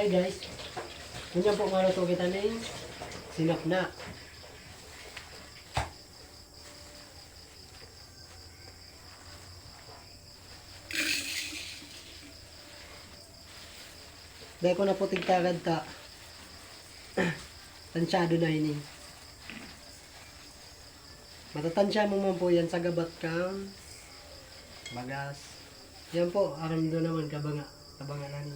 Okay guys, ganyan po maluto kita ng sinapna. Dahil ko na po tigtagad ta, tansyado na ini. Matatansya mo man po yan sa gabat kang bagas. Yan po, aram doon naman kabangalan.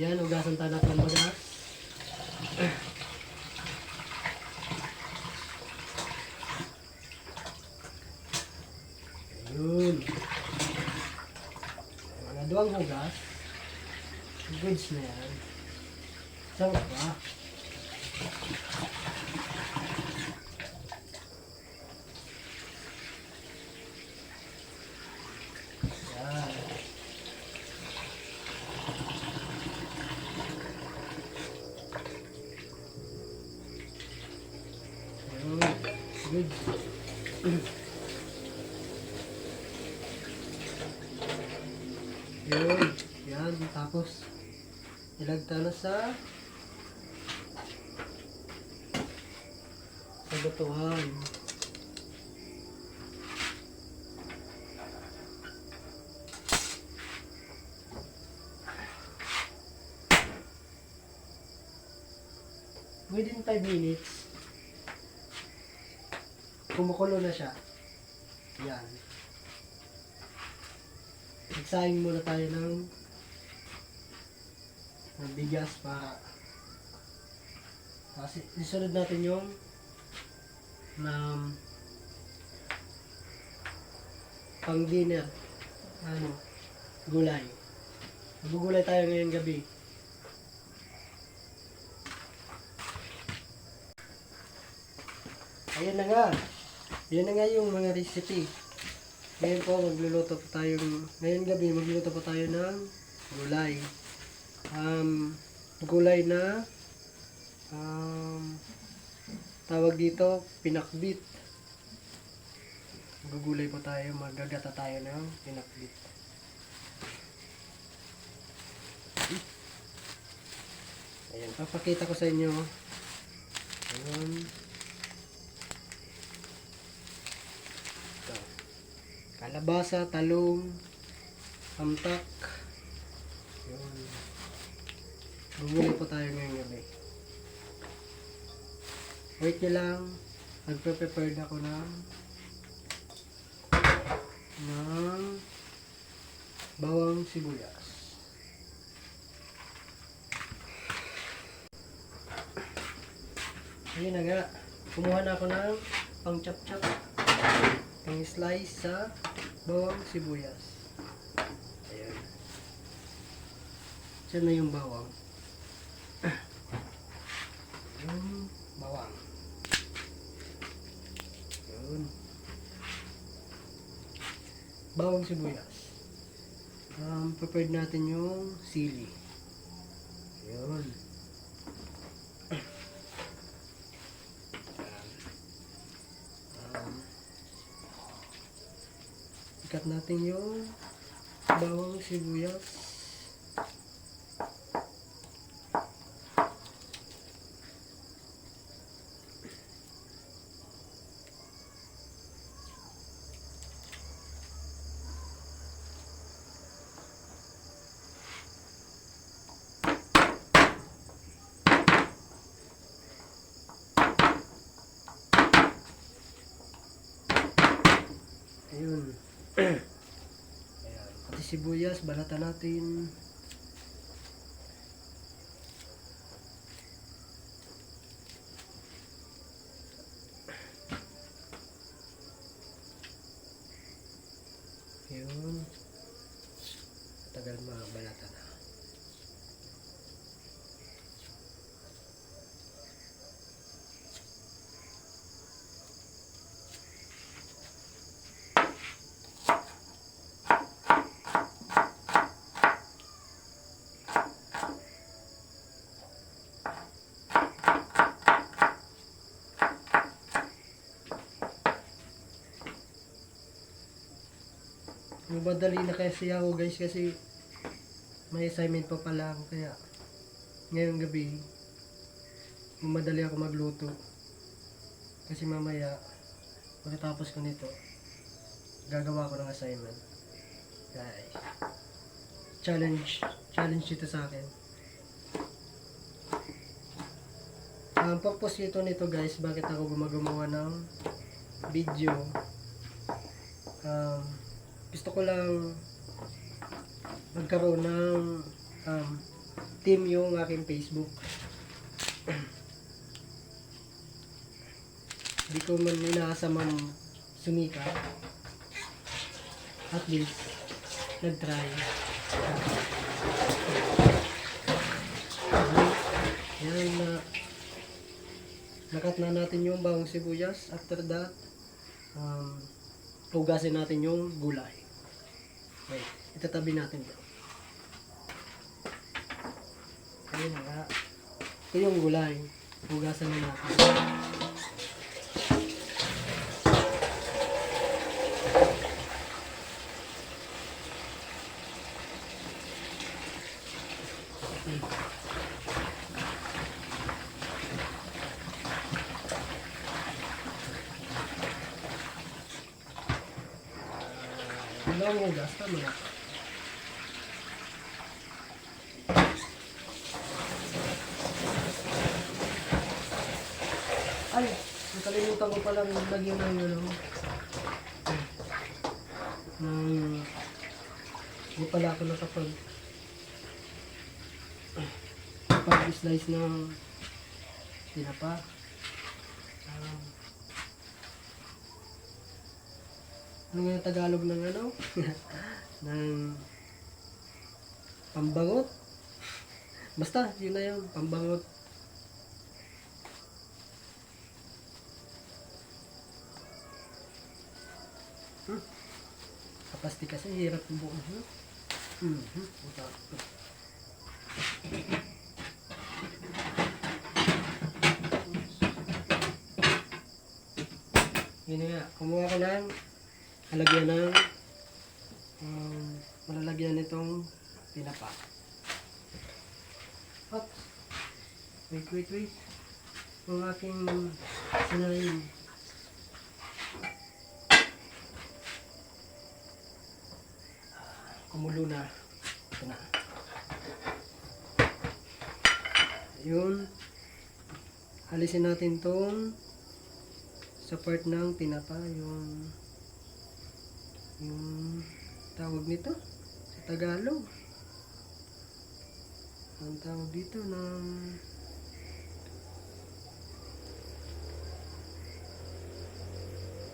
Yan, ugasan tayo natin ang bagas. Ayun. Mga duwang hugas. Goods na yan. Sarap ba? Yan. Good. Yun. Yan. Tapos, ilagta na sa batuhan. Within 5 minutes, kumukulo na siya. Yan. Igsahin muna tayo ng bigas para kasi isunod natin yung pang dinner gulay. Magugulay tayo ngayong gabi. Ayan na nga. Ayan na nga yung mga recipe. Ngayon po magluluto po tayo. Ngayong gabi magluluto po tayo ng gulay. Gulay na tawag dito pinakbit. Gugulay po tayo. Magagata tayo ng pinakbit. Ayan. Papakita ko sa inyo. Ayan. Kalabasa, talong, amtak. Yun. Bumuli po tayo ngayong gabi. Wait nyo lang. Nagpe-prepared ako ng bawang sibuyas. Ayun na nga. Kumuha na ako ng pang chop-chop. Pang slice sa bawang sibuyas. Ayan. Diyan na yung bawang. Yung bawang. Yun. Bawang sibuyas. Prepared natin yung sili. Yun. Ikat natin yung bawang sibuyas. Ayun. Ayan. Pati sibuyas, balatan natin. Ayun. Tagal mabalatan na. Madali na kasi ako guys kasi may assignment pa pala ako kaya ngayong gabi madali ako magluto kasi mamaya pagkatapos ko nito gagawa ko ng assignment guys. Challenge ito sa akin. Ang purpose nito guys, bakit ako gumagawa ng video, gusto ko lang magkaroon ng team yung aking Facebook. Hindi ko man inaasamang sumika, at least nag-try. Yan na nakat na natin yung bawang sibuyas. After that, hugasin natin yung gulay. Okay, itatabi natin ito. Ayun nga. Ito yung gulay. Hugasan na natin. Dalawang hugas, tama na. Ay, nakalimutan ko palang lagyan ng hindi pala ako nakapag-slice ng tinapa. Ano nga yung Tagalog ng ng pambangot? Basta, yun na yun, pambangot. Kapasti kasi, hirap yung buong. Yun nga, kumuha ko ng lalagyan ng malalagyan nitong tinapa. Oops. Wait. Ang aking sinayin. Kumulo na. Ito na. Yun. Alisin natin tong sa part ng tinapa, yung tawag nito sa Tagalog. Ang tawag dito ng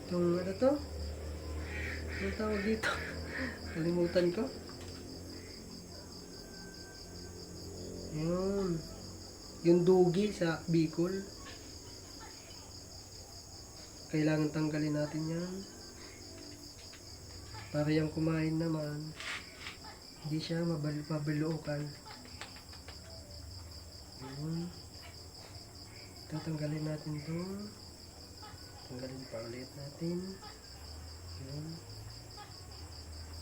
itong ano to? Ang tawag dito? Kalimutan ko. Yun. Yung dugi sa Bicol. Kailangan tanggalin natin yan. Para yung kumain naman, hindi siya mabalookan. Yun. Tatanggalin natin ito. Tanggalin pa ulit natin. Yun.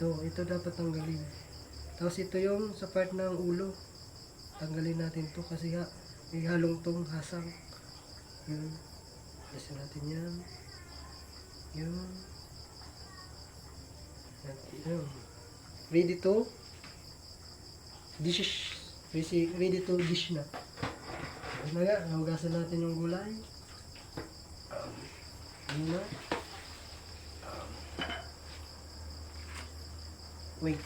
Ito dapat tanggalin. Tapos ito yung sa part ng ulo. Tanggalin natin to kasi may halong tong hasang. Yun. Alisin natin yan. Yun. Ready to dish. Ready to dish na. Ano nga, nahugasan natin yung gulay. Ano na? Wait.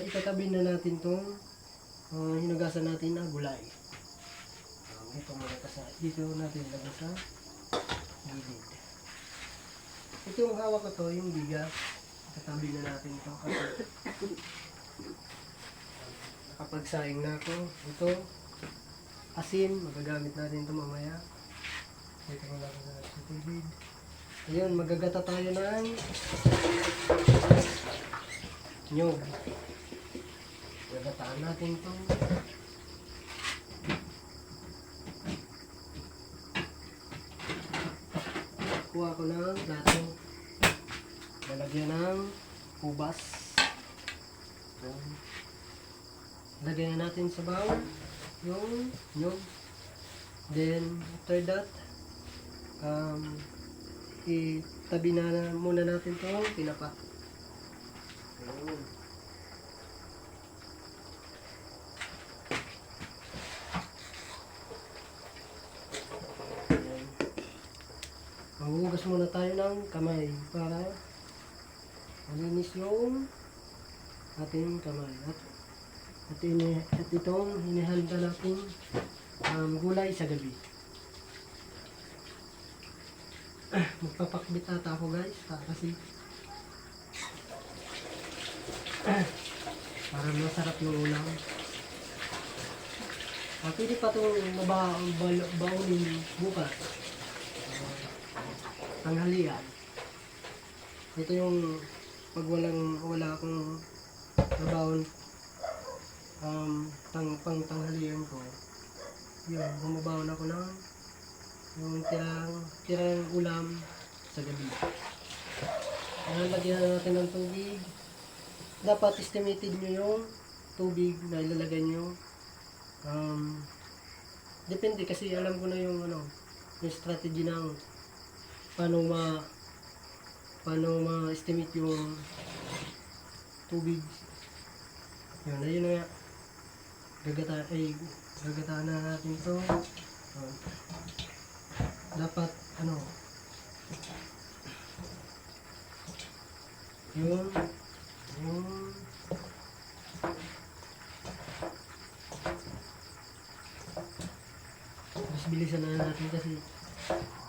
Itatabi na natin tong hinugasan natin na gulay. Ito muna dito natin lagay sa gilid. Ito yung hawak ko to, yung bigas. Itatabi na natin ito kasi nakapagsaing na ako. Ito asin, magagamit natin ito mamaya. Ito ko lang sa tubig. Ayun, magagata tayo ng nyog. Gagataan natin ito. kuha ko ng plato. Lalagyan ng ubas. Yan. Lagyan natin sa bowl yung nyog. Then, after that, itabi na muna natin itong tinapa. Ayun. Maghugas muna tayo ng kamay para malinis yung ating kamay. At itong hinihanda natin gulay sa gabi. Magpapakbit ata ako guys kasi para masarap yung ulam. Pwede pa itong baunin bukas. Tanghalian. Ito yung pag wala akong nabaon pang tanghalian ko. Yun, bumabaon ako ng yung tirang ulam sa gabi. Lagyan natin ng tubig. Dapat estimated nyo yung tubig na ilalagay nyo. Depende kasi alam ko na yung yung strategy ng paano ma-estimate yung tubig. Yun, ayun na nga. Gagataan na natin ito. Dapat yung mas bilisan na natin kasi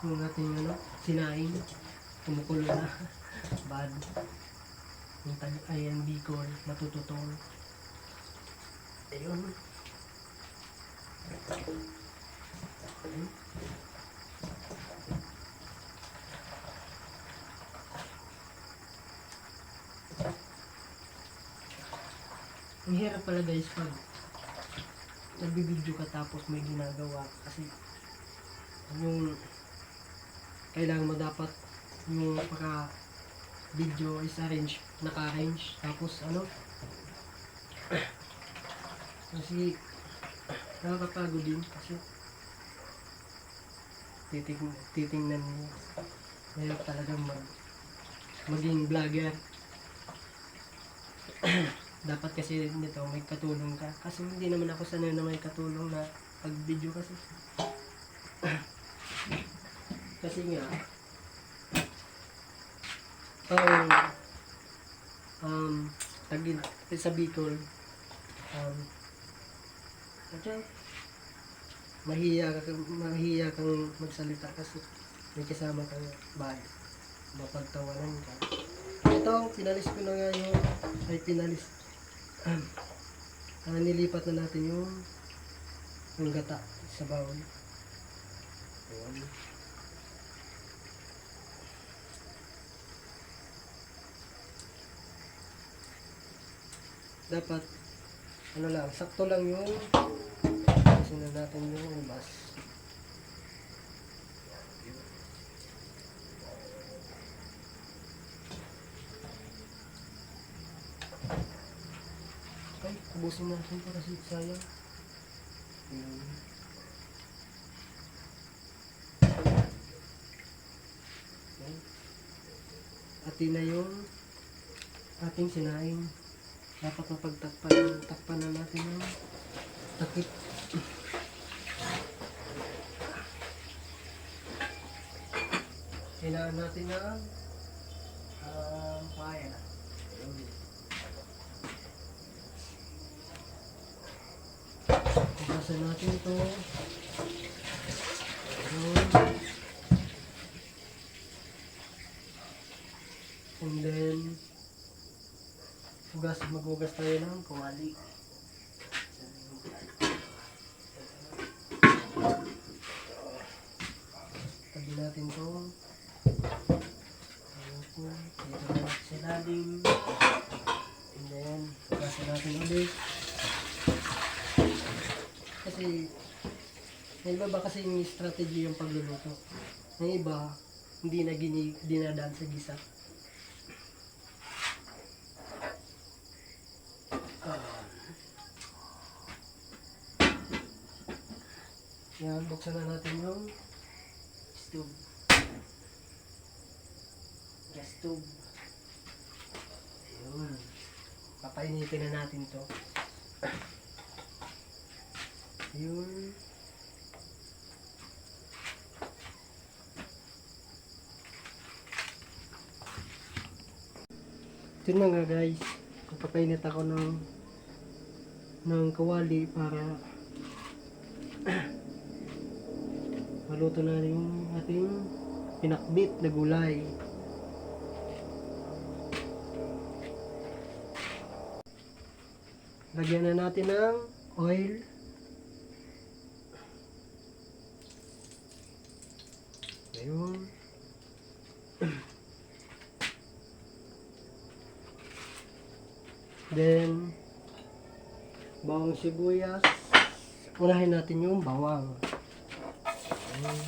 yung ating sinaing kumukulo na. Bad yung ayan bicol matututong. Ayun. Ang hirap pala guys pag nagbibideo ka tapos may ginagawa kasi yung kailangan mo dapat yung pagka video is naka-arrange tapos kasi nakakapagod din kasi titingnan mo mahirap talagang maging vlogger. Dapat kasi nito may katulong ka kasi hindi naman ako sanay na may katulong na pag video kasi kasi nga tagin sa Bicol mahiya kang magsalita kasi may kasama kang bahay mapagtawanan ka. Ito pinalis ko na nga nilipat na natin yung gata sa bawal. Ayan. Dapat sakto lang yung kasi na natin yung ubas. Ay, ubusin natin ito kasi sayang. Atin na yung ating sinaing. Dapat mapagtakpan na natin yung takip. Kailangan natin ng paya. Hugasan natin ito. And then maghugas tayo ng kawali. Tabi natin ito. Dito na sa ilalim. And then hugasan natin ulit. Kasi may iba ba kasi yung strategy yung pagluluto. May iba hindi na dinadaan sa gisa. Yan, buksan na natin yung stove. Gas stove. Ayun. Papainitin na natin to. Ayun. Ito na nga guys. Papainit ako ng kawali para maluto na yung ating pinakbit na gulay. Lagyan na natin ng oil. Ayun. Then, bawang sibuyas. Unahin natin yung bawang. Ayun.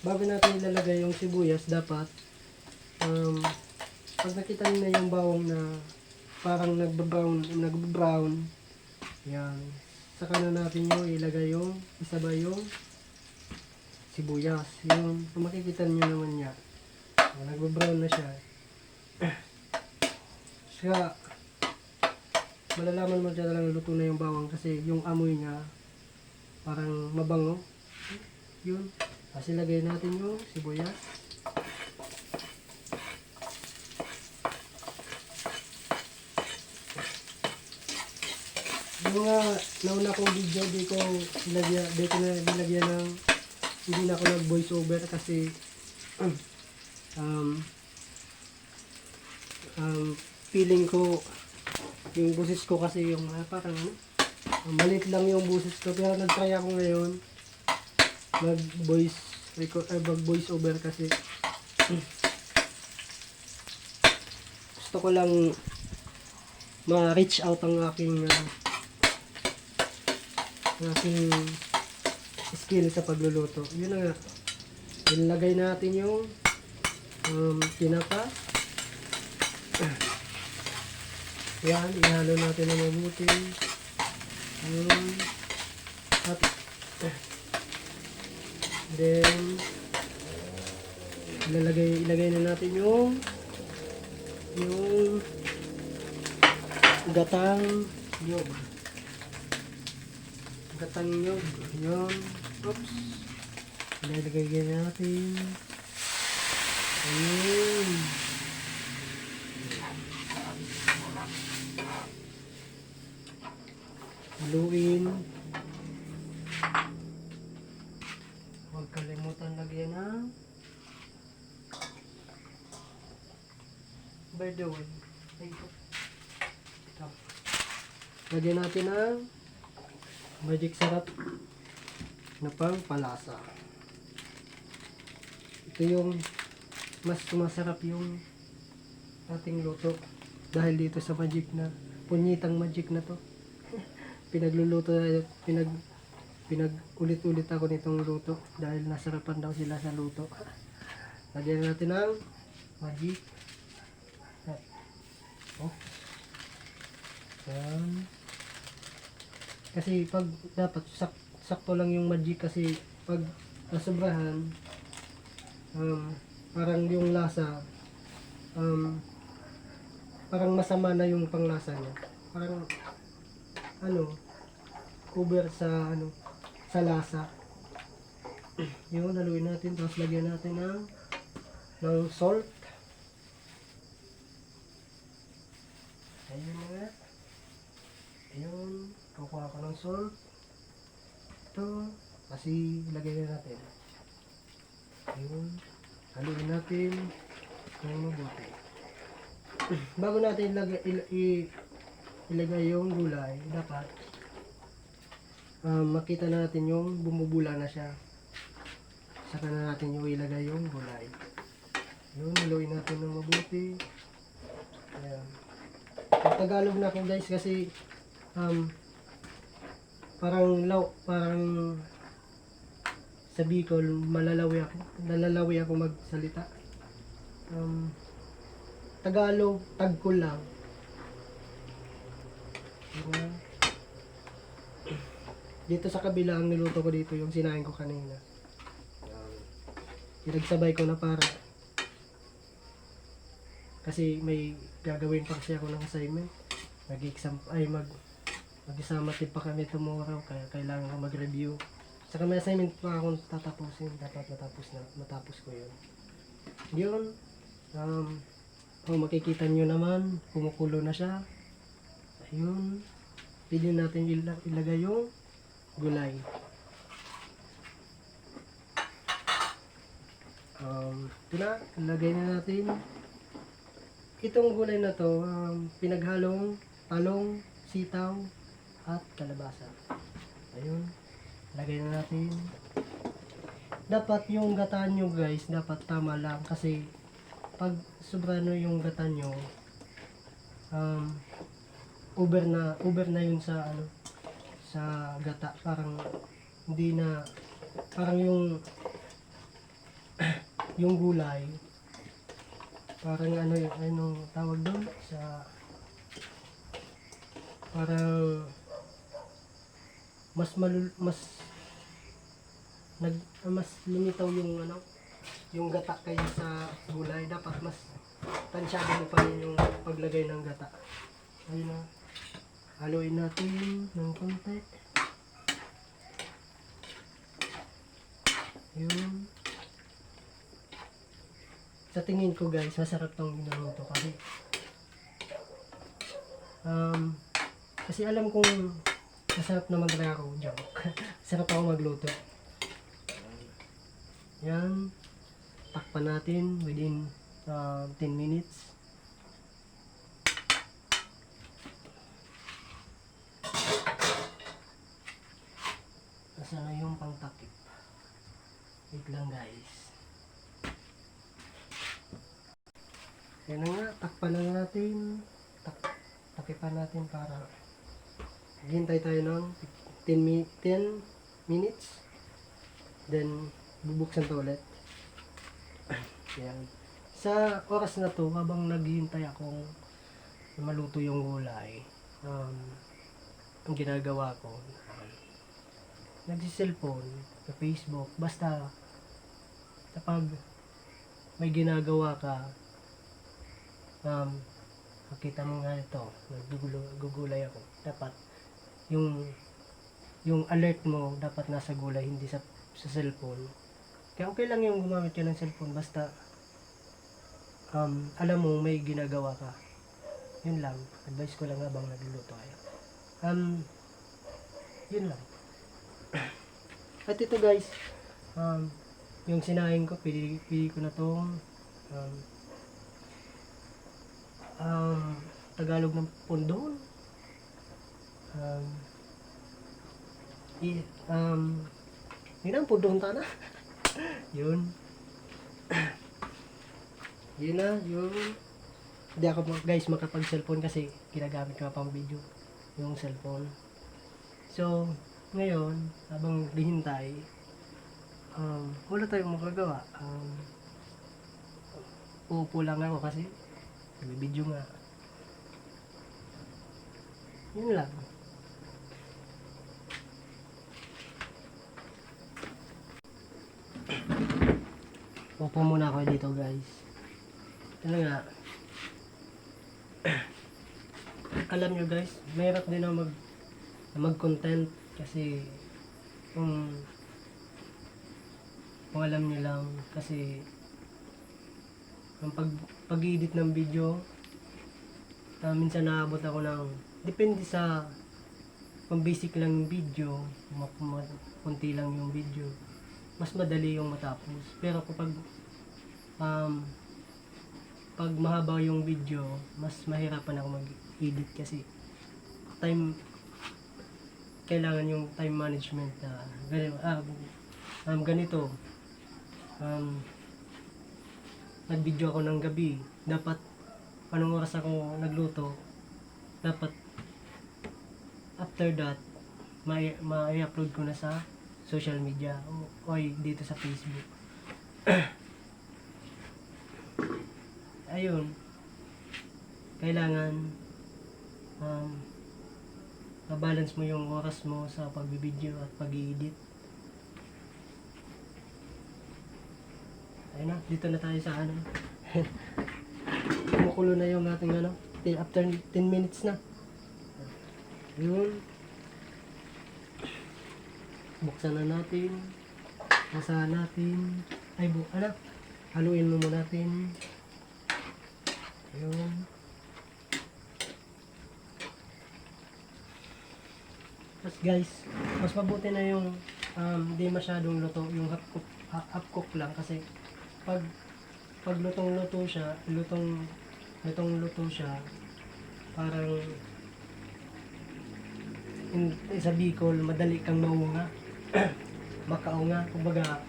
Bago natin ilalagay yung sibuyas, dapat pag nakita niyo na yung bawang na parang nagbe-brown, yan, saka na natin yung ilagay yung isabay yung sibuyas. Yung kung makikita niyo naman niya, nagbe-brown na siya. Kaya malalaman mo dyan lang luto na yung bawang kasi yung amoy niya parang mabango. Yun. Kasi lagay natin yung sibuyas. Yung nauna kong video, di ko nilagyan ng, hindi na ako nag voice over kasi feeling ko yung boses ko kasi yung parang malit lang yung boses ko, pero nag-try ako ngayon mag voice over kasi gusto ko lang ma-reach out ang aking skill sa pagluluto. Yun na nga, ilagay natin yung tinapa. Yan, ihalo natin ng mabuti. At then ilagay na natin yung gatang nyog. Yun. Oops. Ilalagay natin. Ayun. Haluin. Huwag kalimutan lagyan ng by the way. Ito. Lagyan natin ng magic sarap na pangpalasa. Ito yung mas sumasarap yung ating luto dahil dito sa magic na punyitang magic na to. Pinagluluto pinag-ulit-ulit ako nitong luto dahil nasarapan daw sila sa luto. Lagyan natin ng magic. Oh. Yan. Kasi pag dapat sakto lang yung magic kasi pag nasobrahan parang yung lasa parang masama na yung panglasa niya. Parang cover sa sa lasa. Yun, haluin natin tapos lagyan natin ng salt. Ayun nga. Ayun, kukuha ko ng salt. Ito, kasi ilagay na natin. Ayun, haluin natin ng mabuti. Bago natin ilagay yung gulay, dapat makita natin yung bumubula na siya. Saka na natin yung ilagay yung gulay. Yun, haluin natin ng mabuti. Ayan. Tagalog na ako guys kasi parang sa Bicol nalalawi ako magsalita. Tagalog, tagko lang. Ayan. Dito sa kabila ang niluto ko dito yung sinain ko kanina. Pinagsabay ko na para kasi may gagawin pa kasi ako ng assignment. Mag-exam ay mag-isama tip pa kami tomorrow kaya kailangan ko mag-review. Saka may assignment pa akong tatapusin. Dapat matapos ko yun. Yun. Makikita nyo naman kumukulo na siya. Ayun. Pwede natin ilagay yung gulay. Ito na. Ilagay na natin. Itong gulay na to, pinaghalong talong, sitaw, at kalabasa. Ayun. Lagay na natin. Dapat yung gata nyo guys, dapat tama lang. Kasi pag sobrano yung gata nyo, over na yun sa sa gata. Parang hindi na, parang yung gulay, parang anong tawag doon sa parang mas lumitaw yung gata kaysa sa gulay. Dapat mas tansyado mo pa rin yung paglagay ng gata. Ayun na, haluin natin ng konti. Yun. Sa tingin ko guys, masarap tong ginagawa kasi kasi alam kong masarap naman talaga ako. Joke. Sarap ako magluto. Yan. Takpan natin within 10 minutes. Nasaan na yung pangtakip? Wait lang guys. Yan na nga, takpan na natin. Takipan natin para hintay tayo ng 10 minutes. Then, bubuksan to ulit. Yan. Sa oras na to, habang naghihintay akong maluto yung gulay, ang ginagawa ko, nagsiselfone, sa Facebook, basta kapag may ginagawa ka, makita mo nga ito, nagugulay ako. Dapat yung alert mo dapat nasa gulay, hindi sa cellphone. Kaya okay lang yung gumamit ka ng cellphone basta alam mo may ginagawa ka. Yun lang, advice ko lang habang nagluluto kayo. Yun lang. At ito guys, yung sinaing ko, pili ko na tong Tagalog ng pundon. Yun ang pundon ta na. Yun. Yun na, yun. Hindi ako guys makapag-cellphone kasi ginagamit ko pang video yung cellphone. So, ngayon, habang hihintay, wala tayong magagawa. Uupo lang ako kasi video nga. Yun lang. Upo muna ako dito guys. Ano nga. Alam nyo guys, mahirap din na mag-content kasi kung alam nyo lang kasi ang pag-edit ng video, minsan naabot ako ng depende sa kung basic lang yung video, kunti lang yung video, mas madali yung matapos. Pero kapag pag mahaba yung video, mas mahirapan ako mag-edit kasi kailangan yung time management na ganito. nag-video ako ng gabi. Dapat, anong oras ako nagluto, dapat, after that, ma-upload ko na sa social media o dito sa Facebook. Ayun, kailangan mabalance mo yung oras mo sa pagbibideo at pag-i-edit. Ayun na, dito na tayo sa ano. Kumukulo na yung ating ano, after 10 minutes na. Yun. Buksan na natin. Basahan natin. Ay, ano? Haluin mo muna natin. Ayun. Tapos guys, mas mabuti na yung di masyadong luto, yung half cook lang kasi pag lutong-luto siya, lutong-luto siya, parang sa Bicol, madali kang maunga. Makaunga, kumbaga,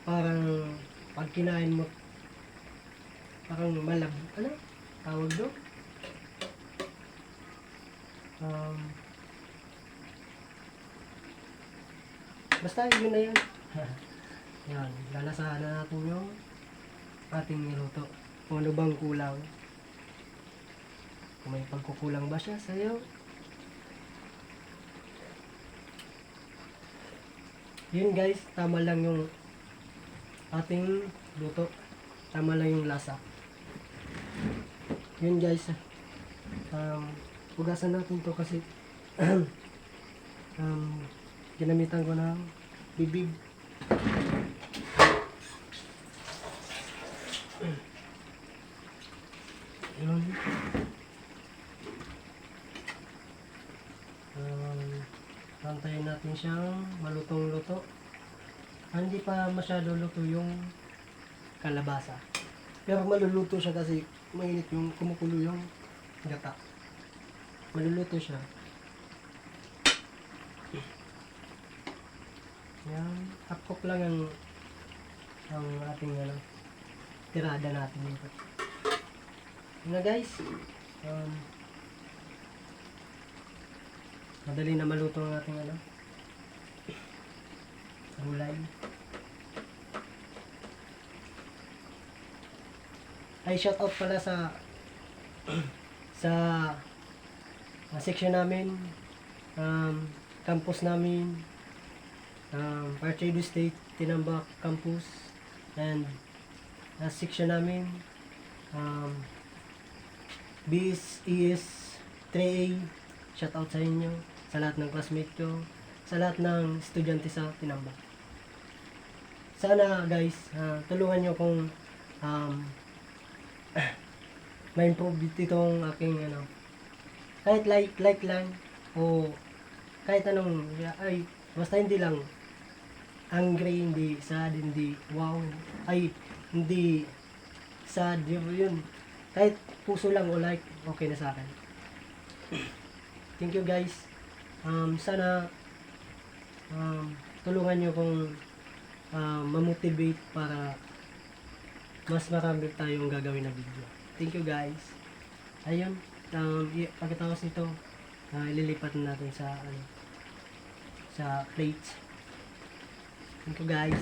parang pag kinain mo, parang ano? Tawag doon? Basta yun na yun. Yan, lalasahan na natin yung ating niluto. Kung ano bang kulang. Kung may pagkukulang ba siya sa'yo. Yun guys, tama lang yung ating luto. Tama lang yung lasa. Yun guys. Hugasan natin to kasi ginamitan ko ng bibig. Yun. Antayin natin siyang malutong-luto. Hindi pa masyado luto yung kalabasa. Pero maluluto siya kasi mainit yung kumukulo yung gata. Maluluto siya. Yan. Half cook lang ang ating tirada natin dito. Yun na guys. Madali na maluto ang ating gulay. Ay, shout out pala sa section namin, campus namin, Partido State, Tinambak Campus, and section namin, BSES 3A, shout out sa inyo, sa lahat ng classmate ko, sa lahat ng estudyante sa Tinambak. Sana guys, tulungan nyo kung ma-improve itong aking kahit like lang o kahit anong ay basta hindi lang angry, hindi sad, hindi wow, ay hindi sad, yun kahit puso lang o like, okay na sa akin. Thank you guys. Sana tulungan nyo kung ma-motivate para mas marami tayong gagawin na video. Thank you guys. Ayun, pagkatapos nito, ililipat na natin sa plate. Thank you guys.